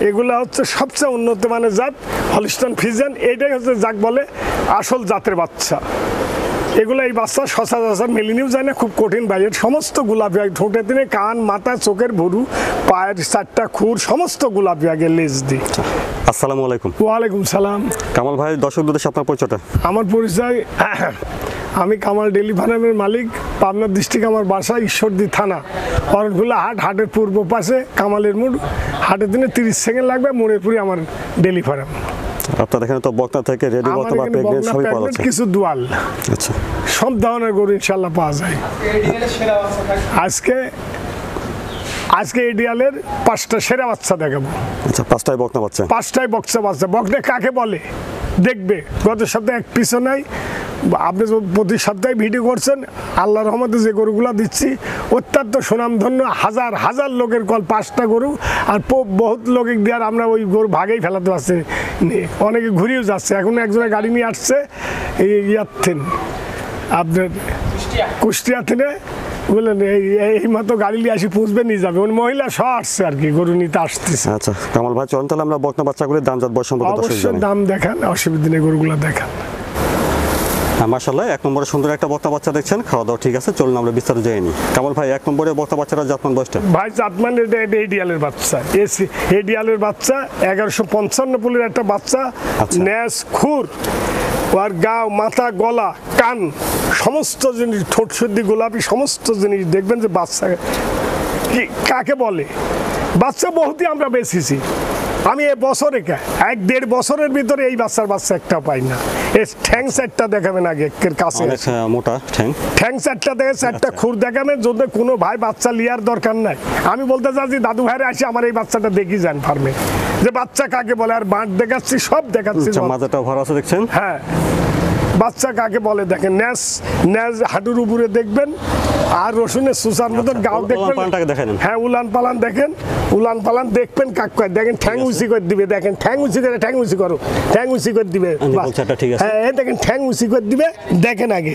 এগুলা হচ্ছে সবচেয়ে উন্নত মানের জাত হলিস্টাইন ফ্রিজিয়ান। এটাই হচ্ছে যাক বলে আসল জাতের বাচ্চা। এগুলো এই বাচ্চা সচরাচর মেলিনিও যায় না, খুব কঠিন ভাই। এর সমস্ত গোলাপি হয়, ঠোঁটে দিনে কান, মাথা, চোখের ভুরু, পায়ের চারটা খুর সমস্ত গোলাপি আগে লেজ দিয়ে। আসসালামু আলাইকুম। ওয়ালাইকুম সালাম। কামাল ভাই, দর্শকদের সাথে আপনার পরিচয়টা? আমার পরিচয়, আমি কামাল ডেইরি ফার্মের মালিক। পাবনা ডিস্ট্রিক্ট আমার বাসা, ঈশ্বরদী থানা, অরনকুলা হাট। হাটের পূর্ব পাশে কামালের মোড়। হাটের দিনে 30 সেকেন্ড লাগবে, মোড়ের পুরি আমার ডেইরি ফার্ম। আপনার এখানে তো বকনা থেকে রেডি অথবা প্রেগন্যান্ট সবই পাওয়া যাচ্ছে। কিছু দুয়াল, আচ্ছা, সব ধরনের গরু ইনশাআল্লাহ পাওয়া যায়। আজকে এডিএলের 5টা সেরা বাচ্চা দেখাবো। আচ্ছা, 5টাই বকনা বাচ্চা। 5টাই বক্সা বাচ্চা। বকনা কাকে বলে দেখবে। গত সপ্তাহে এক পিছু নাই। আপনি প্রতি সপ্তাহে ভিডিও করছেন, আল্লাহর রহমতে যে গরুগুলো দিচ্ছি অত্যন্ত সুনামধন্য। হাজার হাজার লোকের কল 5টা গরু, আর বহুত লোকে দেওয়ার আমরা ওই গরু ভাগেই ফেলাতে পারছি। অনেকে ঘুরিয়েও যাচ্ছে। এখন একজনের গাড়ি নিয়ে আসছে ইয়ার আপনার কুষ্টিয়া থেকে, বললেন এই মতো গাড়ি নিয়ে আসি পৌঁছবে নিয়ে যাবে। ওই মহিলা সহ আসছে আর কি, গরু নিতে আসতেছে। আচ্ছা কামাল ভাই, চলুন তাহলে আমরা বকনা বাচ্চাগুলির দাম জাত বয়স সম্পর্কে অবশ্যই দাম দেখান, অসুবিধা নেই, গরুগুলো দেখান। মাশাআল্লাহ, 1 নম্বরে সুন্দর একটা বকনা বাচ্চা দেখছেন। খাওয়া দাওয়া ঠিক আছে, চলুন আমরা বিস্তারিত জেনে নিই। কামাল ভাই, 1 নম্বরে বকনা বাচ্চাটা জাতমান বয়সটা? ভাই জাতমান এটা এডিএলের বাচ্চা। এডিএলের বাচ্চা 1155 পুলের একটা বাচ্চা। ন্যাস, খুর, আর গাও, মাথা, গলা, কান সমস্ত জিনিস, ঠোঁট শুদ্ধি গোলাপি সমস্ত জিনিস দেখবেন যে বাচ্চা কি কাকে বলে। বাচ্চা বহুতই আমরা বেঁচেছি। আমি এ বছরে 1-1.5 বছরের ভিতরে এই বাচ্চা একটা পাই না। এই ঠ্যাং চারটা দেখাবেন আগে এর কাছে, মোটা ঠ্যাং চারটা দেখে, চারটা খুর দেখাবেন। যদি কোনো ভাই বাচ্চা লিয়ার দরকার নাই, আমি বলতে চাচ্ছি দাদু ভাইরা আসি আমার এই বাচ্চাটা দেখি যান ফার্মে, যে বাচ্চা কাকে বলে। আর বাঁট দেখাচ্ছি, সব দেখাচ্ছি। মাথাটা ভরা আছে দেখছেন? হ্যাঁ, বাচ্চা কাকে বলে দেখেন। ন্যাস হাঁটুর উপরে দেখবেন, আর রসুনের সুসার মতন গাও দেখবেন। হ্যাঁ, উলান পালান দেখেন, উলান পালান দেখবেন কাক কয় দেখেন। ঠ্যাং উঁচি করে দিবে, দেখেন ঠ্যাং উঁচি করে, ঠ্যাং উঁচি করো, ঠ্যাং উঁচি করে দিবে। হ্যাঁ, দেখেন ঠ্যাং উঁচি করে দিবে, দেখেন আগে,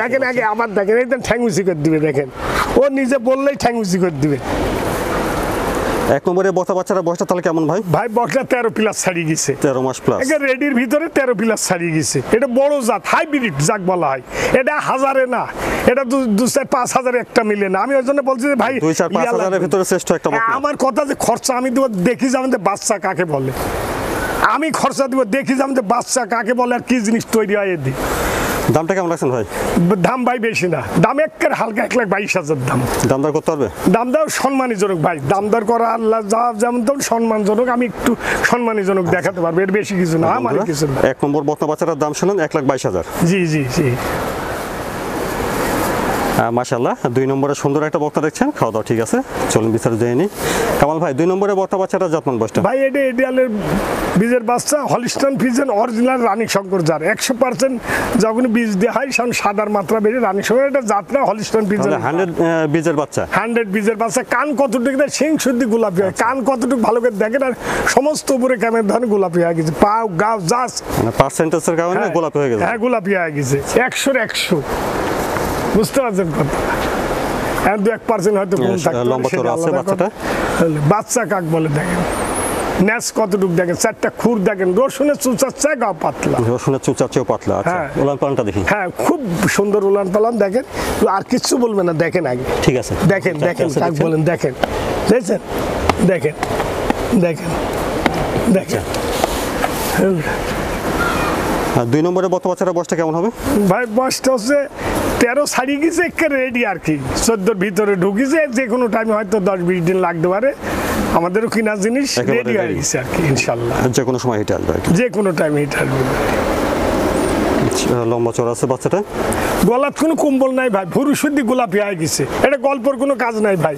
দেখেন আগে, আবার দেখেন একদম ঠ্যাং উঁচি করে দিবে। দেখেন ও নিজে বললেই ঠ্যাং উঁচি করে দিবে। 1 নম্বরে বকনা বাচ্চাটা বয়সটা তাহলে কেমন ভাই? ভাই বকনা 13 প্লাস ছাড়িয়ে গেছে। 13 মাস প্লাস। এটা রেডির ভিতরে 13 প্লাস ছাড়িয়ে গেছে। এটা বড় জাত, হাইব্রিড যাক বলা হয়। এটা হাজারে না, এটা 2-4-5 একটা মিলে না। আমি ওই জন্য বলছি যে ভাই 2-4-5 এর ভিতরে শ্রেষ্ঠ একটা বকনা। আমার কথা যে খরচা আমি দেব, দেখি যাবেন যে বাচ্চা কাকে বলে। আমি খরচা দিব, দেখি যাবেন যে বাচ্চা কাকে বলে আর কি জিনিস তৈরি হয়। এদি দামটা কেমন রাখছেন ভাই? দাম ভাই বেশি না, দাম একের হালকা 1,22,000 দাম। দাম দর করতে পারবে? দাম দর সম্মানীজনক ভাই, দাম দর করা আল্লাহ যা যেমন তেমন সম্মানজনক। আমি একটু সম্মানীজনক দেখাতে পারবো, এর বেশি কিছু না, আমার কিছু না। 1 নম্বর বকনা বাচ্চাটার দাম শুনুন, 1,22,000। জি জি জি। মাশাআল্লাহ, 2 নম্বরে সুন্দর একটা বকনা দেখছেন। খাওয়া দাওয়া ঠিক আছে, চলুন বিস্তারিত জেনে নিই। কামাল ভাই, 2 নম্বরে বকনা বাচ্চাটা জাতমান বয়সটা? ভাই এটা এডিএলের বীজের বাচ্চা, হলিস্টাইন ফ্রিজিয়ান অরিজিনাল রানী শঙ্কর জাত। 100% যখন বীজ দেওয়া হয় তখন সাদার মাত্রা বেড়ে রানী শঙ্কর। এটা জাত না, হলিস্টাইন ফ্রিজিয়ান 100 বীজের বাচ্চা। 100 বীজের বাচ্চা। কান কতটুকু দেয়, সিং শুদ্ধি গোলাপি হয়। কান কতটুকু ভালো করে দেখেন, আর সমস্ত উপরে ক্যামের ধরনের গোলাপি হয়ে গেছে। পাও গাও জাস পার্সেন্টেজের কারণে গোলাপি হয়ে গেছে। হ্যাঁ, গোলাপি হয়ে গেছে 100-এর 100। বুঝতে পারছেন কথা? 1-2% হয়তো কম থাকতে। বাচ্চা কাক বলে দেখেন, ন্যাস কতটুকু দেখেন, 4টা খুর দেখেন, রসুনের চুচার চেয়ে গাও পাতলা। রসুনের চুচার চেয়ে পাতলা। আচ্ছা, উলান পালানটা দেখি। হ্যাঁ, খুব সুন্দর উলান পালান দেখেন। আর কিচ্ছু বলবে না, দেখেন আগে। ঠিক আছে, দেখেন দেখেন কাক বলেন, দেখেন দেখছেন, দেখেন দেখেন দেখেন। 2 নম্বরে বকনা বাচ্চাটা বয়সটা কেমন হবে? ভাই বয়সটা হচ্ছে 13 ছাড়িয়ে গেছে, একে রেডি আর কি। 14-র ভিতরে ঢুকিছে, যে কোনো টাইমে হয়তো 10-20 দিন লাগতে পারে। আমাদেরও কিনা জিনিস রেডি হয়ে গেছে আর কি, ইনশাল্লাহ যে কোনো সময় হিটে আসবে, যে কোনো টাইমে হিটে আসবে। লম্বা চড়া আছে বাচ্চাটা। গলার কোনো কম্বল নাই ভাই, ভুরু শুদ্ধি গোলাপি হয়ে গেছে। এটা গল্পের কোনো কাজ নাই ভাই।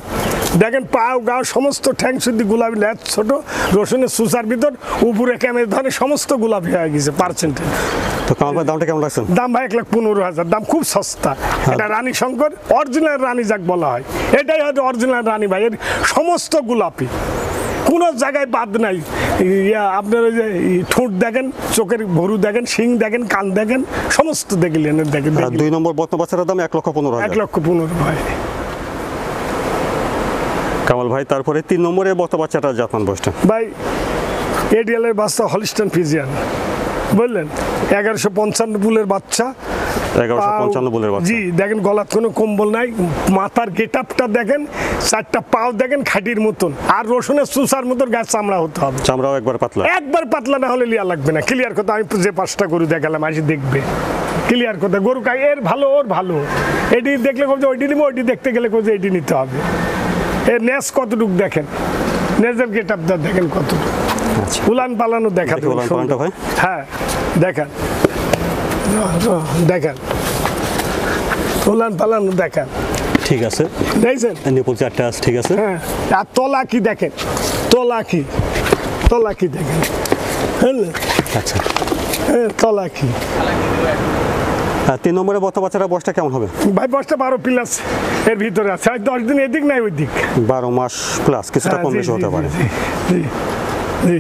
দেখেন পাও গাও সমস্ত ঠ্যাং শুদ্ধি গোলাপি, ল্যাচ ছোট, রসুনের সুসার ভিতর, উপরে ক্যামের ধরে সমস্ত গোলাপি হয়ে গেছে পার্সেন্টেজ। তো কামাল ভাই, দামটা কেমন রাখছেন? দাম ভাই 1,15,000। দাম খুব সস্তা। এটা রানী শঙ্কর অরিজিনাল রানী যাক বলা হয়, এটাই হয়তো অরিজিনাল রানী ভাই। এর সমস্ত গোলাপি, কোনো জায়গায় বাদ নাই। আপনার ওই যে ঠোঁট দেখেন, চোখের ভরু দেখেন, শিং দেখেন, কান দেখেন, সমস্ত দেখলেন। দেখেন 2 নম্বর বকনা বাচ্চাটার দাম 1,15,000। 1,15,000 ভাই। কামাল ভাই তারপরে 3 নম্বরে বক্তা বাচ্চাটা জাতমান বয়সটা ভাই ADL এর বাচ্চা হলিস্টান ফিজিয়ান, বুঝলেন, 1155 বুলের বাচ্চা। 1155 বুলের বাচ্চা। জি, দেখেন গলার কোনো কম্বল নাই, মাথার গেটআপটা দেখেন, 4টা পাও দেখেন খাঁটির মতন, আর রসুনের সুসার মতন গাছ চামড়া হতে হবে, চামড়াও একবার পাতলা। একবার পাতলা না হলে লিয়া লাগবে না। ক্লিয়ার কথা, আমি যে 5টা গরু দেখালাম আসি দেখবে, ক্লিয়ার কথা। গরু কাই এর ভালো ওর ভালো, এটি দেখলে কোথাও ওইটি নিবো, ওইটি দেখতে গেলে কোথাও এটি নিতে হবে। এর নেস কতটুক দেখেন, নেজের গেটআপটা দেখেন কতটুক, উলান পালানো দেখাতে ভাই। হ্যাঁ দেখেন, দেখেন উলান পালানো দেখেন, ঠিক আছে, দেখছেন নিপুল চারটা আছে, ঠিক আছে। হ্যাঁ, আর তলা কি দেখেন, তলা কি, তলা কি দেখেন, বুঝলেন? আচ্ছা, হ্যাঁ তলা কি। 3 নম্বরে বক্তা বাচ্চাটা বয়সটা কেমন হবে? ভাই বয়সটা 12 প্লাস এর ভিতরে আছে, আর 10 দিন এদিক নাই ওই দিক, 12 মাস প্লাস, কিছুটা কম বেশি হতে পারে। জি জি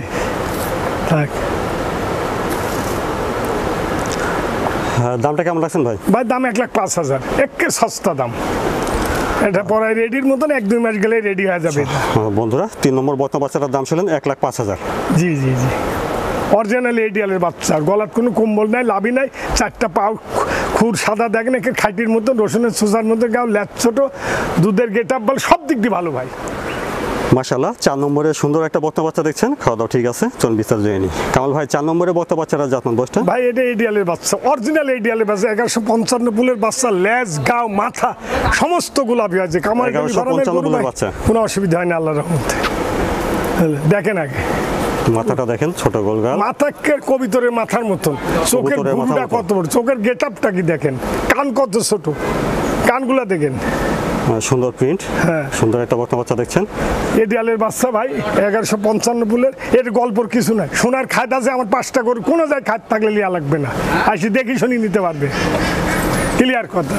থাক। দামটা কেমন রাখছেন ভাই? ভাই দাম 1,05,000, একে সস্তা দাম। এটা পরে রেডির মতন 1-2 মাস গেলে রেডি হয়ে যাবে। বন্ধুরা 3 নম্বর বক্তা বাচ্চাটার দাম ছিলেন 1,05,000। জি জি জি, অরিজিনাল ADL এর বাচ্চা, গলার কোনো কম্বল নাই, লাভি নাই, 4টা পাও খুর সাদা দেখেন, একে খাইটির মতো, রসুনের সুসার মতো গাও, ল্যাচ ছোট, দুধের গেটআপ বল, সব দিক দিয়ে ভালো ভাই। মাশাআল্লাহ, 4 নম্বরে সুন্দর একটা বক্তা বাচ্চা দেখছেন, খাওয়া দাওয়া ঠিক আছে, চলুন বিস্তারিত জেনে নিই। কামাল ভাই 4 নম্বরে বক্তা বাচ্চাটা জাতমান বয়সটা? ভাই এটা ADL এর বাচ্চা, অরিজিনাল ADL এর বাচ্চা, 1155 বুলের বাচ্চা, লেজ গাও মাথা সমস্ত গোলাপি আছে। কামাল 1155 বুলের বাচ্চা, কোনো অসুবিধা হয় না আল্লাহর রহমতে। দেখেন আগে মাথাটা দেখেন, ছোট গোলগাল, মাথাকে কবিতরের মাথার মতন, চোখের গুরুটা কত বড়, চোখের গেটআপটা কি দেখেন, কান কত ছোট, কানগুলা দেখেন, সুন্দর প্রিন্ট। হ্যাঁ, সুন্দর একটা বক্তা বাচ্চা দেখছেন। ADL এর বাচ্চা ভাই, 1155 বুলের। এর গল্পর কিছু নাই, সোনার খাদ আছে আমার 5টা গরু, কোনো যায় খাদ থাকলে লিয়া লাগবে না, আসি দেখি শুনি নিতে পারবে। ক্লিয়ার কথা,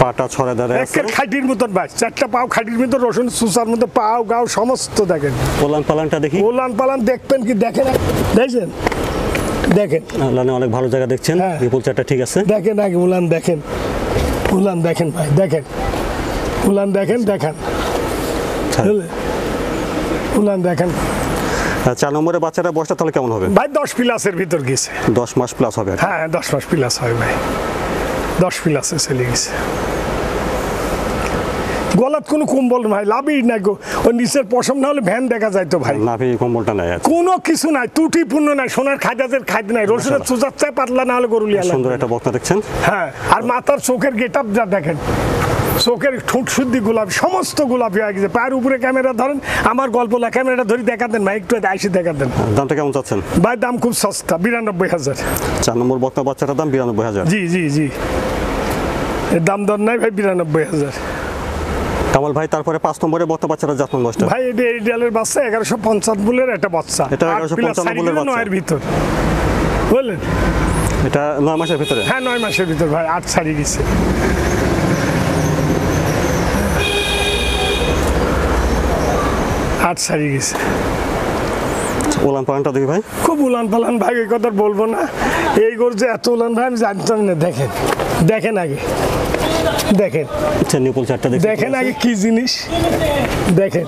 পাটা ছড়ে দাঁড়ায় আছে, একের খাটির মতন ভাই, 4টা পাও খাটির মতন, রসুন সুসার মতো পাও গাও সমস্ত দেখেন। ওলান পালানটা দেখি, ওলান পালান দেখবেন কি দেখেন, দেখছেন দেখেন, লানে অনেক ভালো জায়গা দেখছেন। হ্যাঁ। নিপুল চারটা ঠিক আছে, দেখেন আগে উলান দেখেন, উলান দেখেন ভাই, দেখেন উলান দেখেন, দেখেন উলান দেখেন। 4 নম্বরে বাচ্চাটা বয়সটা তাহলে কেমন হবে? ভাই 10 প্লাসের ভিতর গেছে, 10 মাস প্লাস হবে। হ্যাঁ 10 মাস প্লাস হয় ভাই, 10 প্লাসে চলে গেছে। গলাত কোনো কম্বল ভাই, লাভই নাই গো, ওই নিচের পশম না হলে ভ্যান দেখা যায় তো ভাই, নাভি কম্বলটা নাই, কোনো কিছু নাই, ত্রুটিপূর্ণ নাই, সোনার খাদ্যের খাদ্য নাই, রসুনের চুচার চাই পাতলা না হলে গরু লিয়া সুন্দর একটা বক্তা দেখছেন। হ্যাঁ, আর মাথার চোখের গেটআপ যা দেখেন, চোখের ঠোঁট শুদ্ধি গোলাপি, সমস্ত গোলাপি হয়ে গেছে। পায়ের উপরে ক্যামেরা ধরেন, আমার গল্পলা ক্যামেরাটা ধরে দেখা দেন ভাই, একটু আইসি দেখা দেন। দামটা কেমন চাচ্ছেন ভাই? দাম খুব সস্তা, 92,000। 4 নম্বর বক্তা বাচ্চাটার দাম 92,000। জি জি জি, এর দাম দর নাই ভাই, 92,000। কামাল ভাই তারপরে 5 নম্বরে বক্তা বাচ্চাটা জাতমান বয়সটা? ভাই এটা ADL এর বাচ্চা, 1155 বুলের একটা বাচ্চা, এটা 1155 বুলের বাচ্চা, 9 ভিতর, বুঝলেন? এটা 9 মাসের ভিতরে? হ্যাঁ 9 মাসের ভিতর ভাই, 8 ছাড়িয়ে গেছে। ছাড়িয়ে গেছে। উলান পালানটা দেখি ভাই, খুব উলান পালান ভাই, এই কথা বলবো না, এই গরু যে এত উলান ভাই আমি জানতাম না। দেখেন দেখেন আগে, দেখেন নিপুল চারটা দেখেন আগে কি জিনিস, দেখেন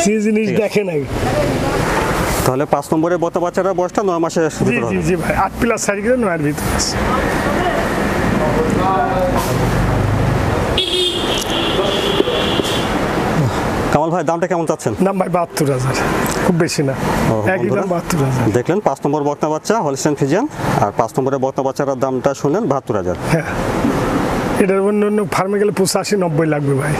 কি জিনিস দেখেন আগে। তাহলে 5 নম্বরে বক্তা বাচ্চাটার বয়সটা 9 মাসের জি ভিতরে জি হবে। জি ভাই, 8 প্লাস ছাড়িয়ে গেলে 9 এর ভিতরে আছে। কামাল ভাই দামটা কেমন চাচ্ছেন? দাম ভাই 72,000, খুব বেশি না, একই দাম 72,000। দেখলেন 5 নম্বর বক্তা বাচ্চা হলিস্টাইন ফ্রিজিয়ান, আর 5 নম্বরের বক্তা বাচ্চাটার দামটা শুনলেন 72,000। হ্যাঁ, এটার অন্য অন্য ফার্মে গেলে 85-90 লাগবে ভাই।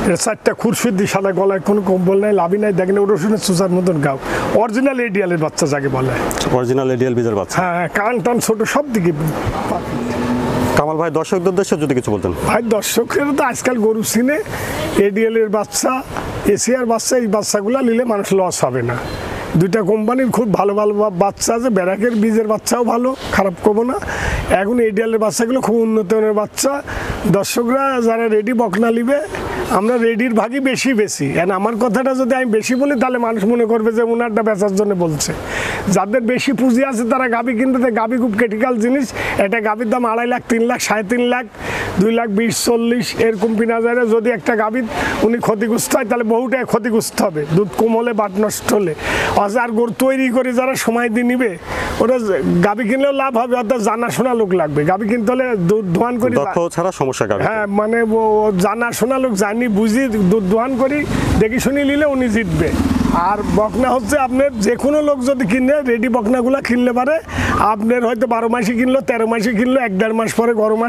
এটা 4টা খুরশুদ্দি সাদা, গলায় কোনো কম্বল নাই, লাভি নাই, দেখেন রসুনের চুচার মতন গাও, অরিজিনাল ADL এর বাচ্চা যাকে বলে। অরিজিনাল ADL বীজের বাচ্চা। হ্যাঁ, কান টান ছোট সব দিকে। কামাল ভাই দর্শকদের উদ্দেশ্যে যদি কিছু বলতেন। ভাই দর্শকের তো আজকাল গরু চিনে, ADL এর বাচ্চা, এশিয়ার বাচ্চা, এই বাচ্চাগুলো নিলে মানুষ লস হবে না। 2টা কোম্পানির খুব ভালো ভালো বাচ্চা আছে, ব্যারাকের বীজের বাচ্চাও ভালো, খারাপ করবো না। এখন ADL এর বাচ্চাগুলো খুব উন্নত মানের বাচ্চা। দর্শকরা যারা রেডি বকনা নিবে, আমরা রেডির ভাগই বেশি বেশি। আমার কথাটা যদি আমি বেশি বলি তাহলে মানুষ মনে করবে যে ওনারটা বেচার জন্য বলছে। যাদের বেশি পুঁজি আছে তারা গাভি কিনতে, গাভি খুব ক্রিটিক্যাল জিনিস। একটা গাভির দাম 2.5 লাখ, 3 লাখ, 3.5 লাখ, 2,20,40 এরকম কিনা যায় না। যদি একটা গাভী উনি ক্ষতিগ্রস্ত হয় তাহলে বহুটাই ক্ষতিগ্রস্ত হবে, দুধ কম হলে বাট নষ্ট হলে। আর গরু তৈরি করে যারা সময় দিয়ে নিবে ওটা গাভী কিনলেও লাভ হবে, অর্থাৎ জানাশোনা লোক লাগবে। গাভী কিনতে হলে দুধ দোয়ান করি ছাড়া সমস্যা। হ্যাঁ মানে জানাশোনা লোক জানি বুঝি দুধ দোয়ান করি দেখি শুনি নিলে উনি জিতবে। আর বকনা হচ্ছে আপনার যে কোনো লোক যদি কিনে রেডি বকনাগুলো কিনলে পারে আপনার হয়তো 12 মাসে কিনলো, 13 মাসে কিনলো, 1-1.5 মাস পরে গরম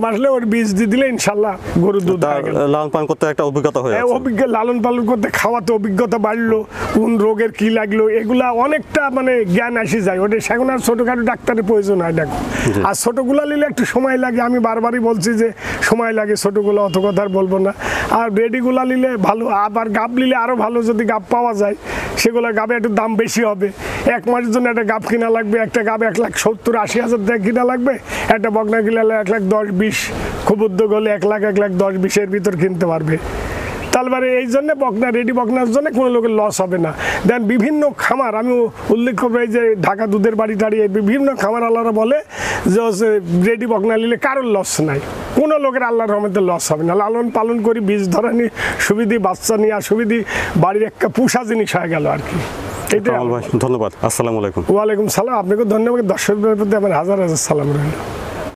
আসলে ওর বীজ দিয়ে দিলে ইনশাল্লাহ গরুর দুধ লালন পালন করতে একটা অভিজ্ঞতা হয়ে লালন পালন করতে খাওয়াতে অভিজ্ঞতা বাড়লো, কোন রোগের কি লাগলো এগুলা অনেকটা মানে জ্ঞান আসি যায়। ওটা সেখানে আর ছোটোখাটো ডাক্তারের প্রয়োজন হয় দেখো। আর ছোটোগুলা নিলে একটু সময় লাগে, আমি বারবারই বলছি যে সময় লাগে ছোটোগুলো, অত কথা আর বলবো না। আর রেডিগুলা নিলে ভালো, আবার গাব নিলে আরও ভালো যদি গাব পাওয়া যায় সেগুলো গাবে একটু দাম বেশি হবে। 1 মাসের জন্য একটা গাব কিনা লাগবে, একটা গাব 1,70,80,000 টাকা কিনা লাগবে, একটা বকনা কিনা 1,10,20 খুব উদ্যোগ হলে 1,10,20 ভিতর কিনতে পারবে। তারপরে এই জন্য বকনা রেডি বকনার জন্য কোনো লোকের লস হবে না। দেন বিভিন্ন খামার আমি উল্লেখ করবো, এই যে ঢাকা দুধের বাড়ি টাড়ি বিভিন্ন খামার আল্লাহরা বলে যে রেডি বকনা নিলে কারোর লস নাই, কোনো লোকের আল্লাহর রহমতে লস হবে না। লালন পালন করি, বীজ ধরানি সুবিধি, বাচ্চা নিয়ে সুবিধি, বাড়ির একটা পুষা জিনিস হয়ে গেল আর কি। ধন্যবাদ। আসসালামু আলাইকুম। ওয়ালাইকুম সালাম। আপনাকে ধন্যবাদ। দর্শকদের প্রতি আমার হাজার হাজার সালাম রইল।